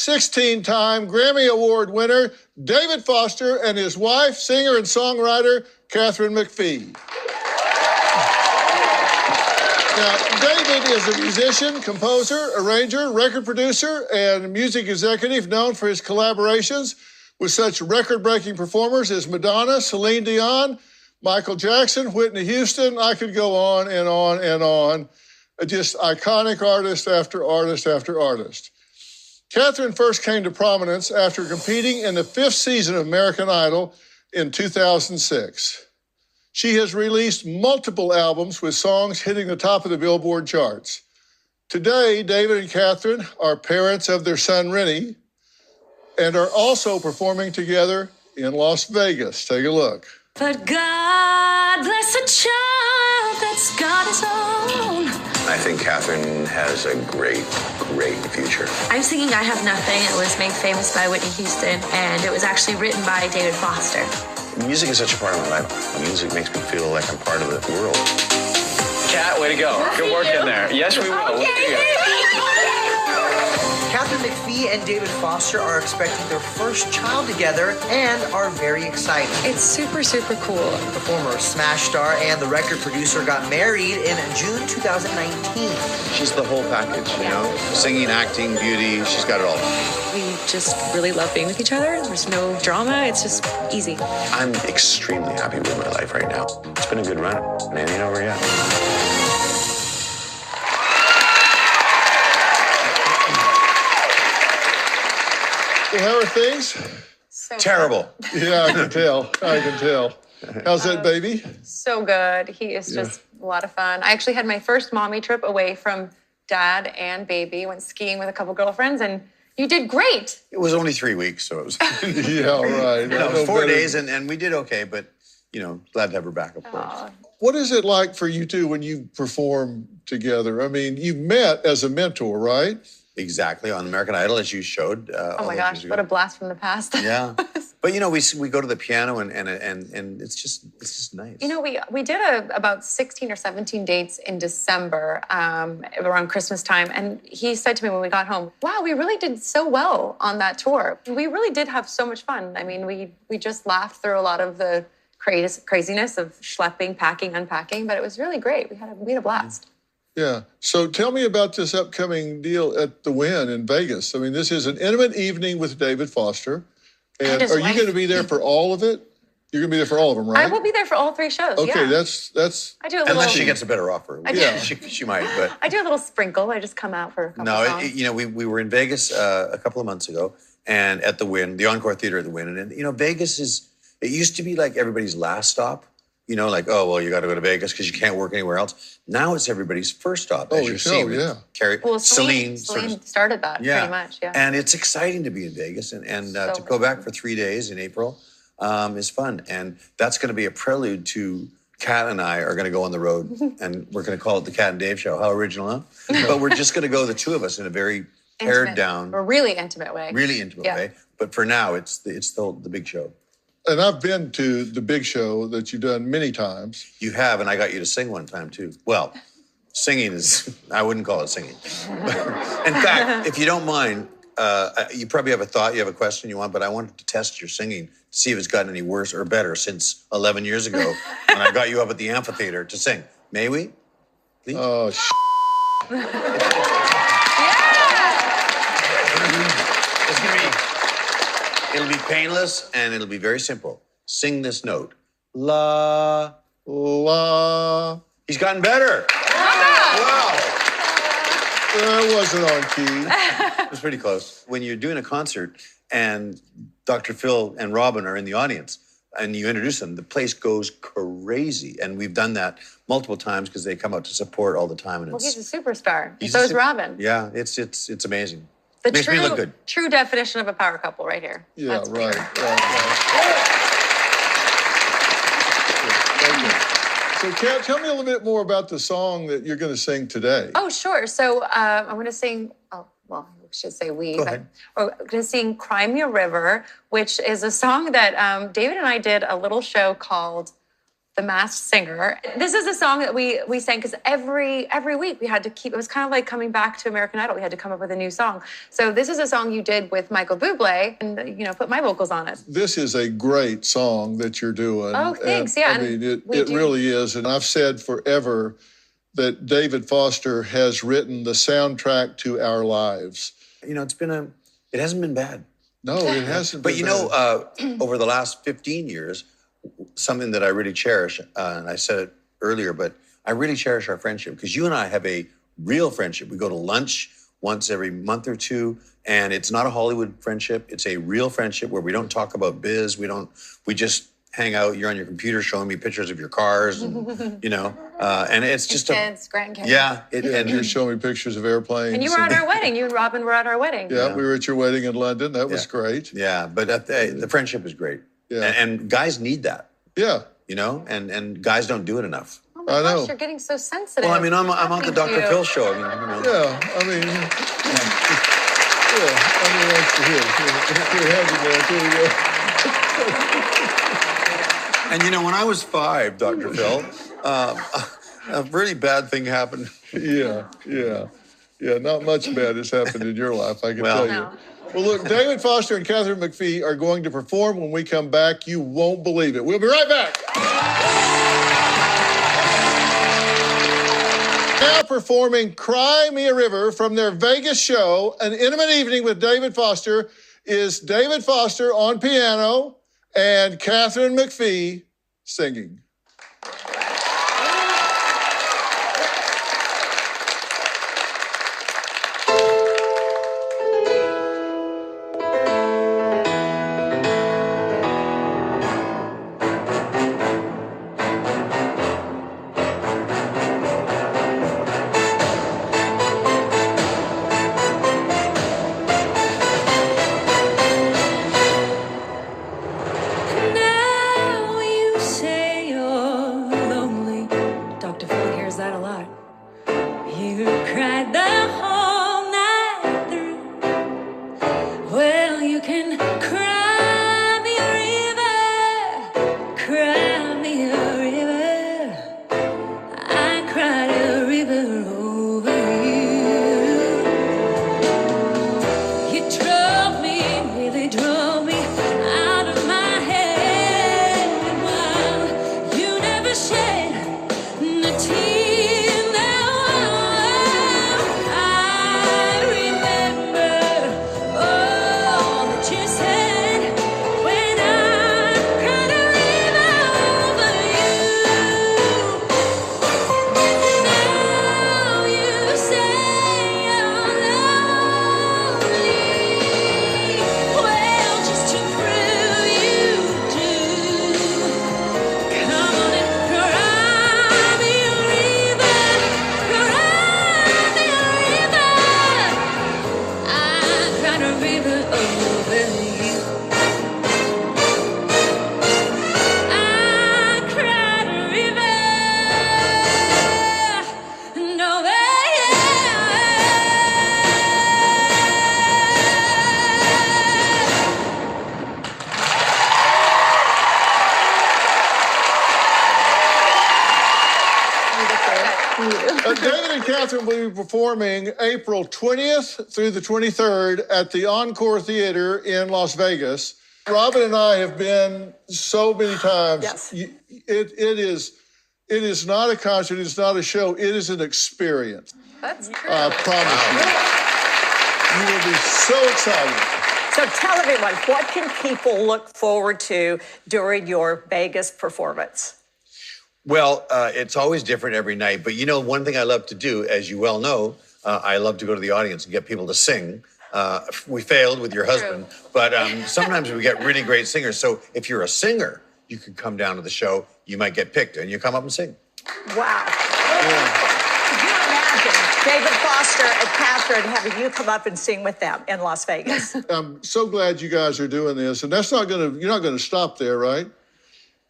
16-time Grammy Award winner David Foster and his wife, singer and songwriter Katharine McPhee. Now, David is a musician, composer, arranger, record producer, and music executive known for his collaborations with such record-breaking performers as Madonna, Celine Dion, Michael Jackson, Whitney Houston. I could go on and on and on. Just iconic artist after artist after artist. Katharine first came to prominence after competing in the 5th season of American Idol in 2006. She has released multiple albums with songs hitting the top of the Billboard charts. Today, David and Katharine are parents of their son, Rennie, and are also performing together in Las Vegas. Take a look. But God bless a child that's got his own. I think Katharine has a great future. I'm singing I Have Nothing. It was made famous by Whitney Houston, and it was actually written by David Foster. Music is such a part of my life. Music makes me feel like I'm part of the world. Kat, way to go. Good work in there. Yes, we will. Katharine McPhee and David Foster are expecting their first child together and are very excited. It's super, super cool. The former Smash star and the record producer got married in June 2019. She's the whole package, you know? Singing, acting, beauty, she's got it all. We just really love being with each other. There's no drama. It's just easy. I'm extremely happy with my life right now. It's been a good run, and it ain't over yet. How are things? So Terrible. Yeah, I can tell. I can tell. How's that baby? So good. He is just a lot of fun. I actually had my first mommy trip away from dad and baby. Went skiing with a couple girlfriends, and you did great. It was only 3 weeks, so it was... Yeah, right. No, it was 4 days, and we did okay, but, you know, glad to have her back, of course. What is it like for you two when you perform together? I mean, you met as a mentor, right? Exactly, on American Idol, as you showed. Oh my gosh, what a blast from the past. Yeah. But, you know, we go to the piano, and it's just nice. You know, we did about 16 or 17 dates in December around Christmas time. And he said to me when we got home, wow, we really did so well on that tour. We really did have so much fun. I mean, we just laughed through a lot of the craziness of schlepping, packing, unpacking, but it was really great. We had a blast. Yeah. So tell me about this upcoming deal at the Wynn in Vegas. I mean, this is an intimate evening with David Foster. And are you going to be there for all of it? You're going to be there for all of them, right? I will be there for all 3 shows. Okay, yeah. that's. I do a little. Unless she gets a better offer. Yeah, she might. But I do a little sprinkle. I just come out for a couple songs. You know, we were in Vegas a couple of months ago, and at the Wynn, the Encore Theater at the Wynn, and you know, Vegas it used to be like everybody's last stop. You know, like, oh, well, you got to go to Vegas because you can't work anywhere else. Now it's everybody's first stop, as you're seeing. Yeah. Celine started that pretty much, yeah. And it's exciting to be in Vegas, and So to go back for 3 days in April is fun. And that's going to be a prelude to Kat and I are going to go on the road, and we're going to call it the Kat and Dave Show. How original, huh? But we're just going to go, the two of us, in a very pared down, a really intimate way. Really intimate way. But for now, it's the big show. And I've been to the big show that you've done many times. You have, and I got you to sing one time, too. Well, singing I wouldn't call it singing. In fact, if you don't mind, you probably have a thought, you have a question you want, but I wanted to test your singing to see if it's gotten any worse or better since 11 years ago when I got you up at the amphitheater to sing. May we? Please? Oh, It'll be painless, and it'll be very simple. Sing this note. La, la. He's gotten better. Wow. That wasn't on key. It was pretty close. When you're doing a concert and Dr. Phil and Robin are in the audience and you introduce them, the place goes crazy. And we've done that multiple times because they come out to support all the time. And He's a superstar. So is Robin. Yeah, it's amazing. The Makes me look good. True definition of a power couple right here. Yeah, That's right. So, Kat, tell me a little bit more about the song that you're going to sing today. Oh, sure. So I'm going to sing, we should say we, Go but ahead. we're going to sing Cry Me a River, which is a song that David and I did a little show called The Masked Singer. This is a song that we sang because every week we had to keep, it was kind of like coming back to American Idol. We had to come up with a new song. So this is a song you did with Michael Bublé and, put my vocals on it. This is a great song that you're doing. Oh, thanks. And, Yeah. I mean, it really is. And I've said forever that David Foster has written the soundtrack to our lives. You know, it hasn't been bad. No, it hasn't been But over the last 15 years, something that I really cherish, and I said it earlier, but I really cherish our friendship because you and I have a real friendship. We go to lunch once every month or two, and it's not a Hollywood friendship. It's a real friendship where we don't talk about biz. We just hang out. You're on your computer showing me pictures of your cars, and and it's just kids, grandkids. Yeah, and you're showing me pictures of airplanes. And you were at our wedding. You and Robin were at our wedding. Yeah, we were at your wedding in London. That was great. Yeah, but the friendship is great. Yeah. And guys need that. Yeah. And guys don't do it enough. Oh my gosh, you're getting so sensitive. Well, I mean, I'm on the Dr. Phil show. Yeah, I mean, that's for him. You're happy, man. Here you go. And when I was 5, Dr. Phil, a really bad thing happened. Yeah. Not much bad has happened in your life, I can tell you. No. Well, look, David Foster and Katharine McPhee are going to perform when we come back. You won't believe it. We'll be right back. Now performing Cry Me a River from their Vegas show, An Intimate Evening with David Foster, is David Foster on piano and Katharine McPhee singing. David and Katharine will be performing April 20th through the 23rd at the Encore Theater in Las Vegas. Robin and I have been so many times. Yes. It is not a concert. It's not a show. It is an experience. That's true. I promise you. You will be so excited. So tell everyone, what can people look forward to during your Vegas performance? Well, it's always different every night. But one thing I love to do, as you well know, I love to go to the audience and get people to sing. We failed with your husband, but sometimes we get really great singers. So if you're a singer, you could come down to the show. You might get picked, and you come up and sing. Wow. Yeah. Could you imagine David Foster and Katharine having you come up and sing with them in Las Vegas? I'm so glad you guys are doing this, and you're not gonna stop there, right?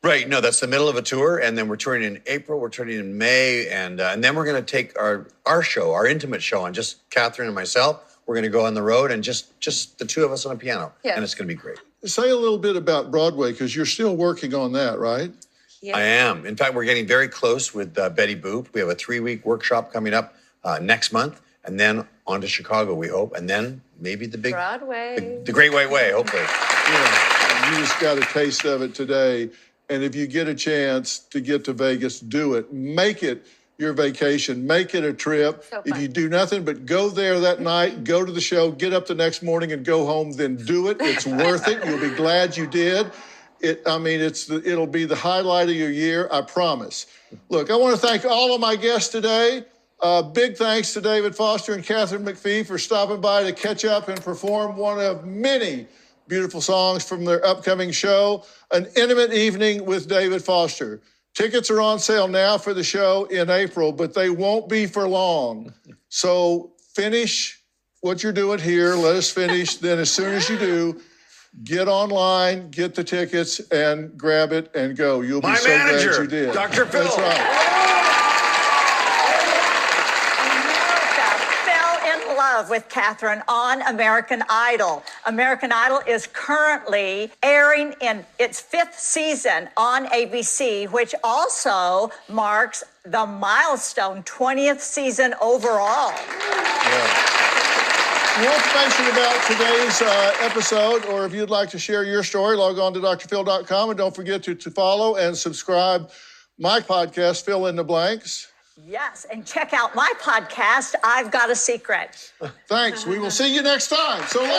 Right. No, that's the middle of a tour, and then we're touring in April. We're touring in May, and then we're going to take our show, our intimate show, on just Katharine and myself. We're going to go on the road, and just the two of us on a piano, and it's going to be great. Say a little bit about Broadway, because you're still working on that, right? I am. In fact, we're getting very close with Betty Boop. We have a 3-week workshop coming up next month, and then on to Chicago, we hope, and then maybe the big Broadway. the Great White Way, hopefully. Yeah, you just got a taste of it today. And if you get a chance to get to Vegas, do it. Make it your vacation. Make it a trip. So If fun. you do nothing but go there that night, go to the show, get up the next morning and go home, then do it. It's worth it. You'll be glad you did. It'll be the highlight of your year, I promise. Look, I want to thank all of my guests today. Big thanks to David Foster and Katharine McPhee for stopping by to catch up and perform one of many beautiful songs from their upcoming show, An Intimate Evening with David Foster. Tickets are on sale now for the show in April, but they won't be for long. So finish what you're doing here. Let us finish. Then as soon as you do, get online, get the tickets, and grab it and go. You'll be My so manager, glad you did. Dr. Phil. That's right. Fell in love with Katharine on American Idol. American Idol is currently airing in its 5th season on ABC, which also marks the milestone 20th season overall. More information about today's episode, or if you'd like to share your story, log on to drphil.com, and don't forget to follow and subscribe my podcast, Fill in the Blanks. Yes, and check out my podcast, I've Got a Secret. Thanks. We will see you next time. So long.